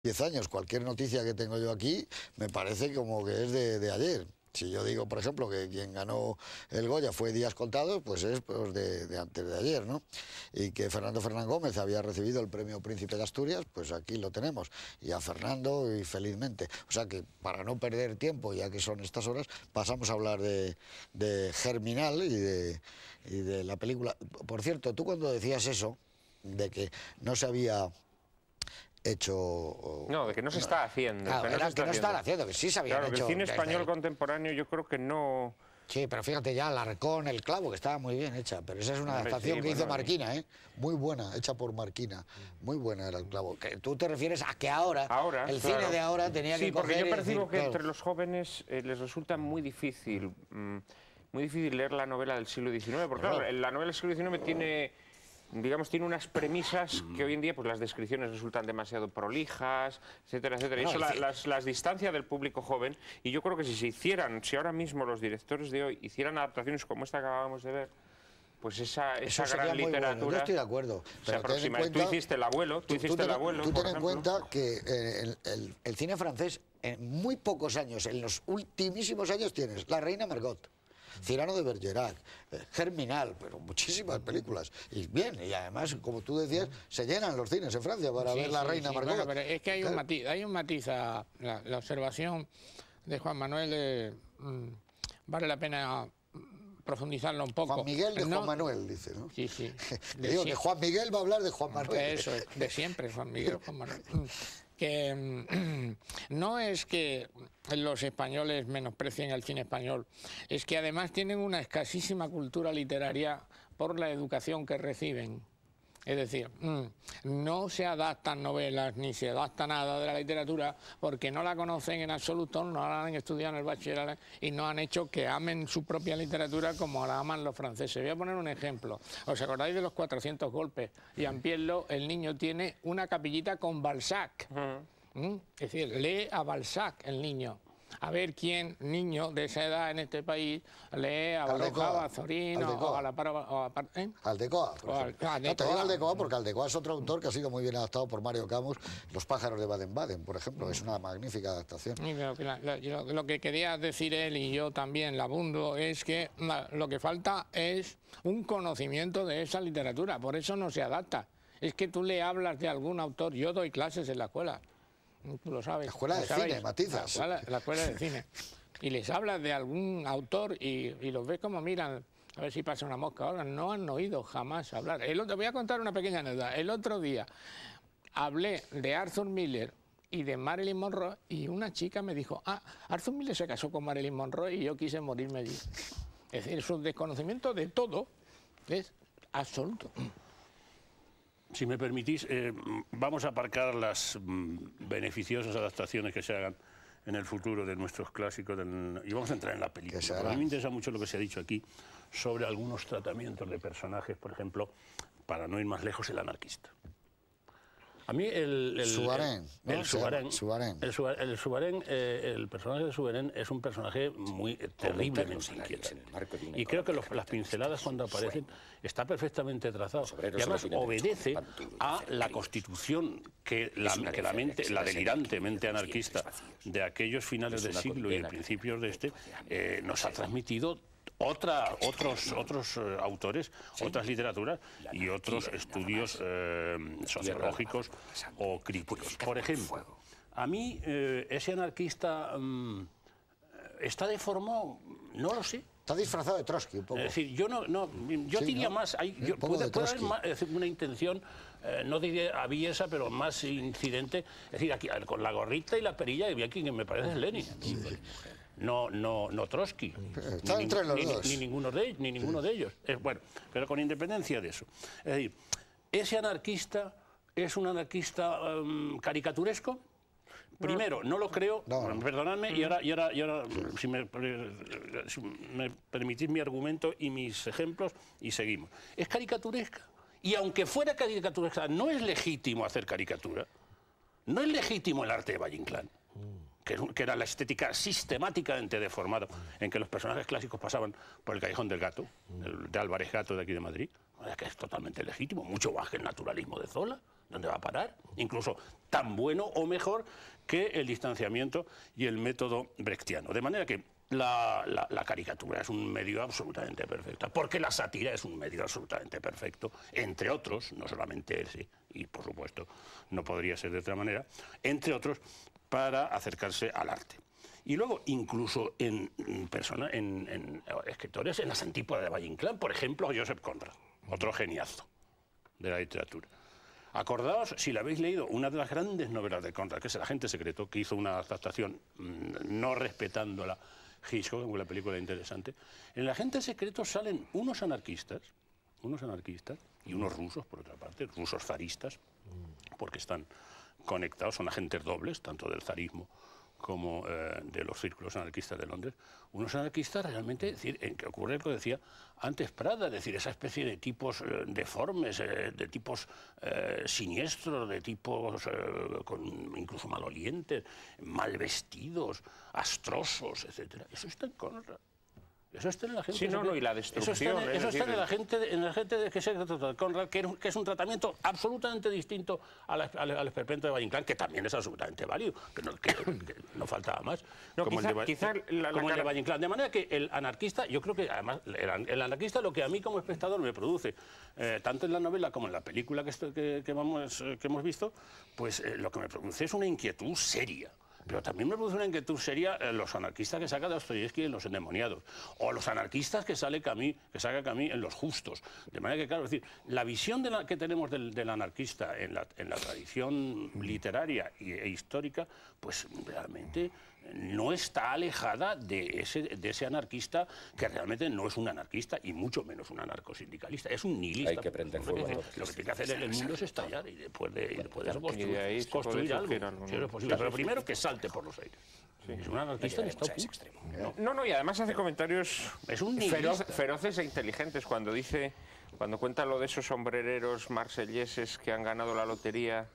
10 años. Cualquier noticia que tengo yo aquí me parece como que es de ayer. Si yo digo, por ejemplo, que quien ganó el Goya fue Días Contados, pues es pues, de antes de ayer, ¿no? Y que Fernando Fernán Gómez había recibido el premio Príncipe de Asturias, pues aquí lo tenemos. Y a Fernando, y felizmente. O sea que, para no perder tiempo, ya que son estas horas, pasamos a hablar de Germinal y de la película. Por cierto, tú cuando decías eso, de que no se había hecho... No, de que no se está haciendo. Claro, que no estaban haciendo, que sí se habían hecho. Claro, que el cine español contemporáneo yo creo que no... Sí, pero fíjate ya, Larcón, El clavo, que estaba muy bien hecha, pero esa es una adaptación que hizo Marquina, ¿eh? Muy buena, hecha por Marquina. Muy buena era El clavo. Que tú te refieres a que ahora el cine de ahora tenía que coger... Sí, porque yo percibo que entre los jóvenes les resulta muy difícil leer la novela del siglo XIX, porque claro, la novela del siglo XIX tiene... digamos, tiene unas premisas que hoy en día pues las descripciones resultan demasiado prolijas, etcétera, etcétera. Y eso las distancia del público joven. Y yo creo que si ahora mismo los directores de hoy hicieran adaptaciones como esta que acabamos de ver, pues esa gran literatura... Bueno. Yo estoy de acuerdo. Pero tú hiciste El abuelo, tú ten en cuenta que el cine francés, en muy pocos años, en los ultimísimos años, tienes La reina Margot, Cyrano de Bergerac, Germinal, pero muchísimas películas. Y bien, y además, como tú decías, se llenan los cines en Francia para ver La reina Margot. Bueno, pero es que hay un matiz a la observación de Juan Manuel, vale la pena profundizarlo un poco. Juan Miguel de Juan Manuel, dice, ¿no? Sí, sí. Digo que Juan Miguel va a hablar de Juan Manuel. Eso es, de siempre, Juan Miguel, Juan Manuel. Que no es que los españoles menosprecien el cine español, es que además tienen una escasísima cultura literaria por la educación que reciben. Es decir, no se adaptan novelas ni se adapta nada de la literatura porque no la conocen en absoluto, no la han estudiado en el bachillerato y no han hecho que amen su propia literatura como la aman los franceses. Voy a poner un ejemplo. ¿Os acordáis de los 400 golpes? Jean Piello, el niño, tiene una capillita con Balzac. Es decir, lee a Balzac el niño. A ver quién, niño de esa edad en este país, lee a Baroja, Bazorino o a la Aldecoa, por ejemplo. No te digo Aldecoa porque Aldecoa es otro autor que ha sido muy bien adaptado por Mario Camus. Los pájaros de Baden-Baden, por ejemplo, es una magnífica adaptación. Lo que quería decir él y yo también la abundo es que lo que falta es un conocimiento de esa literatura, por eso no se adapta. Es que tú le hablas de algún autor, yo doy clases en la escuela. Tú lo sabes. La escuela de cine, matizas. La escuela de cine. Y les hablas de algún autor y los ves como miran, a ver si pasa una mosca. Ahora no han oído jamás hablar. Te voy a contar una pequeña anécdota. El otro día hablé de Arthur Miller y de Marilyn Monroe y una chica me dijo, Arthur Miller se casó con Marilyn Monroe y yo quise morirme allí. Es decir, su desconocimiento de todo es absoluto. Si me permitís, vamos a aparcar las beneficiosas adaptaciones que se hagan en el futuro de nuestros clásicos y vamos a entrar en la película. A mí me interesa mucho lo que se ha dicho aquí sobre algunos tratamientos de personajes, por ejemplo, para no ir más lejos, el anarquista. A mí el personaje de Souvarén es un personaje muy terriblemente inquietante. Y creo que las pinceladas cuando aparecen está perfectamente trazado. Y además obedece a la constitución que la delirante mente anarquista de aquellos finales del siglo y principios de este nos ha transmitido otros autores, otras literaturas y otros estudios sociológicos o críticos. Por ejemplo, a mí ese anarquista está deformado, no lo sé. Está disfrazado de Trotsky un poco. Es decir, yo diría más, puede haber más, una intención, no diría aviesa, pero más incidente. Es decir, aquí con la gorrita y la perilla había quien me parece Lenin. No Trotsky, ni ninguno de ellos. Bueno, pero con independencia de eso. Es decir, ese anarquista es un anarquista caricaturesco. Primero, no lo creo, perdonadme, y ahora si me permitís mi argumento y mis ejemplos, y seguimos. Es caricaturesca. Y aunque fuera caricaturesca, no es legítimo hacer caricatura. No es legítimo el arte de Valle Inclán, que era la estética sistemáticamente deformada, en que los personajes clásicos pasaban por el Callejón del Gato, de Álvarez Gato de aquí de Madrid, que es totalmente legítimo, mucho más que el naturalismo de Zola. ¿Dónde va a parar? Incluso tan bueno o mejor que el distanciamiento y el método brechtiano. De manera que la caricatura es un medio absolutamente perfecto, porque la sátira es un medio absolutamente perfecto, entre otros, no solamente ese, y por supuesto no podría ser de otra manera, entre otros, para acercarse al arte. Y luego, incluso en escritores, en las antípodas de Valle Inclán, por ejemplo, Joseph Conrad, otro geniazo de la literatura. Acordaos, si la habéis leído, una de las grandes novelas de Conrad, que es El agente secreto, que hizo una adaptación no respetándola Hitchcock, una película interesante. En El agente secreto salen unos anarquistas y unos rusos, por otra parte, rusos zaristas, porque están conectados, son agentes dobles, tanto del zarismo como de los círculos anarquistas de Londres, unos anarquistas realmente, es decir, en que ocurre lo que decía antes Prada, es decir, esa especie de tipos deformes, de tipos siniestros, de tipos incluso malolientes, mal vestidos, astrosos, etcétera. Eso está en Conrad. Eso está en la gente. Sí, no, y la destrucción. Eso está en la gente de que se trata de Conrad, que es un tratamiento absolutamente distinto al esperpento de Valle Inclán, que también es absolutamente válido, que no faltaba más. No, como quizá el de Valle Inclán. De manera que el anarquista, yo creo que además el anarquista, lo que a mí como espectador me produce, tanto en la novela como en la película que hemos visto, pues lo que me produce es una inquietud seria. Pero también me produce una inquietud seria los anarquistas que saca Dostoyevsky en Los endemoniados, o los anarquistas que saca Camus en Los justos. De manera que, claro, es decir, la visión que tenemos del anarquista en la tradición literaria e histórica, pues realmente no está alejada de ese anarquista que realmente no es un anarquista y mucho menos un anarcosindicalista, es un nihilista. Hay que prender fuego. Lo que tiene que hacer en el mundo es estallar y después de eso construir algo, si es posible. Pero primero que salte por los aires. Sí. Es un anarquista en estado extremo. No, y además hace comentarios feroces e inteligentes cuando cuenta lo de esos sombrereros marselleses que han ganado la lotería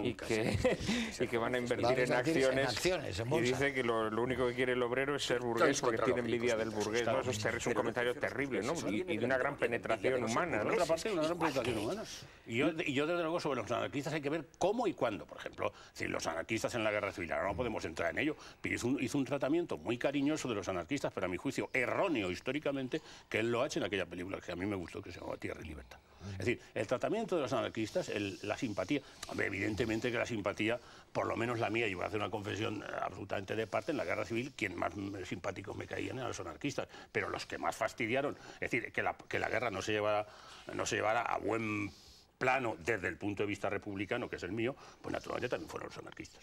y que van a invertir en acciones en y dice que lo único que quiere el obrero es ser burgués porque tiene envidia del burgués. ¿No? Eso es un comentario terrible, ¿no? Y de una gran penetración humana, ¿no? Por otra parte, una gran penetración humana. Y yo, desde luego, sobre los anarquistas hay que ver cómo y cuándo. Por ejemplo, si los anarquistas en la Guerra Civil, ahora no podemos entrar en ello, pero hizo un tratamiento muy cariñoso de los anarquistas, pero a mi juicio erróneo históricamente, que él lo ha hecho en aquella película que a mí me gustó, que se llamaba Tierra y Libertad. Es decir, el tratamiento de los anarquistas, la simpatía, evidentemente que la simpatía, por lo menos la mía, y voy a hacer una confesión absolutamente de parte, en la Guerra Civil, quien más simpáticos me caían eran los anarquistas, pero los que más fastidiaron, es decir, que la guerra no se llevara a buen plano desde el punto de vista republicano, que es el mío, pues naturalmente también fueron los anarquistas.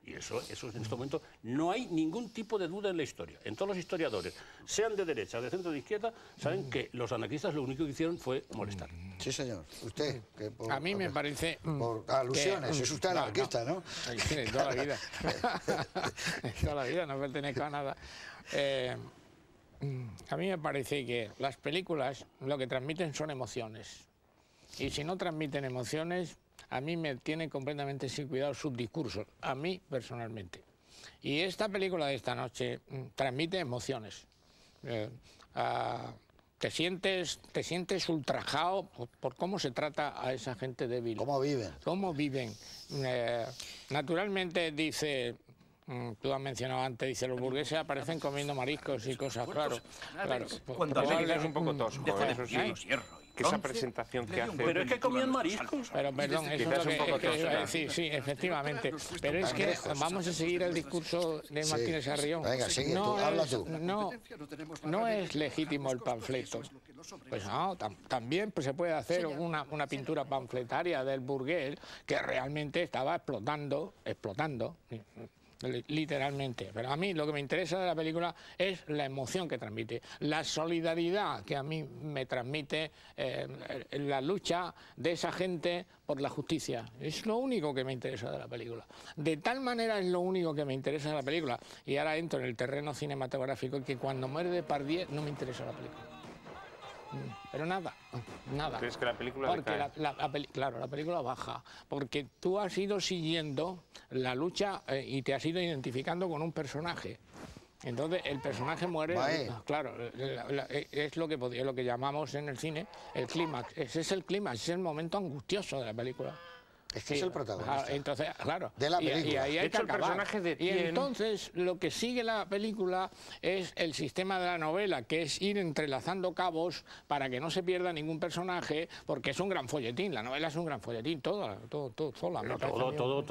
Y eso en este momento no hay ningún tipo de duda en la historia. En todos los historiadores, sean de derecha o de centro o de izquierda, saben que los anarquistas lo único que hicieron fue molestar. Sí, señor. Usted. A mí me parece... Por alusiones. Es usted anarquista, ¿no? Toda la vida. Toda la vida, no pertenezco a nada. A mí me parece que las películas lo que transmiten son emociones. Y si no transmiten emociones, a mí me tienen completamente sin cuidado sus discursos, a mí personalmente. Y esta película de esta noche transmite emociones. Te sientes ultrajado por cómo se trata a esa gente débil. ¿Cómo viven? ¿Cómo viven? Naturalmente dice... Tú has mencionado antes, dice, los burgueses aparecen comiendo mariscos y cosas, claro. Es un poco tosco, eso sí. Que esa presentación que hace... Pero es que comían mariscos. Pero perdón, eso es lo que iba a decir, sí, efectivamente. Pero es que vamos a seguir el discurso de Martínez Sarrión. Venga, sigue, habla tú. No es legítimo el panfleto. Pues no, también pues, se puede hacer una pintura panfletaria del burgués que realmente estaba explotando, literalmente. Pero a mí lo que me interesa de la película es la emoción que transmite, la solidaridad que a mí me transmite la lucha de esa gente por la justicia. Es lo único que me interesa de la película. De tal manera es lo único que me interesa de la película. Y ahora entro en el terreno cinematográfico, que cuando muere Depardieu no me interesa la película. Pero nada. ¿Crees que la película porque claro, la película baja, porque tú has ido siguiendo la lucha y te has ido identificando con un personaje. Entonces el personaje muere, claro, es lo que llamamos en el cine el clímax. Ese es el clímax, es el momento angustioso de la película. Es que es el protagonista. Entonces, claro. De la película. Y ahí hay De hecho, que el personaje de y Tien... entonces lo que sigue la película es el sistema de la novela, que es ir entrelazando cabos para que no se pierda ningún personaje, porque es un gran folletín. La novela es un gran folletín, toda sola. Todo el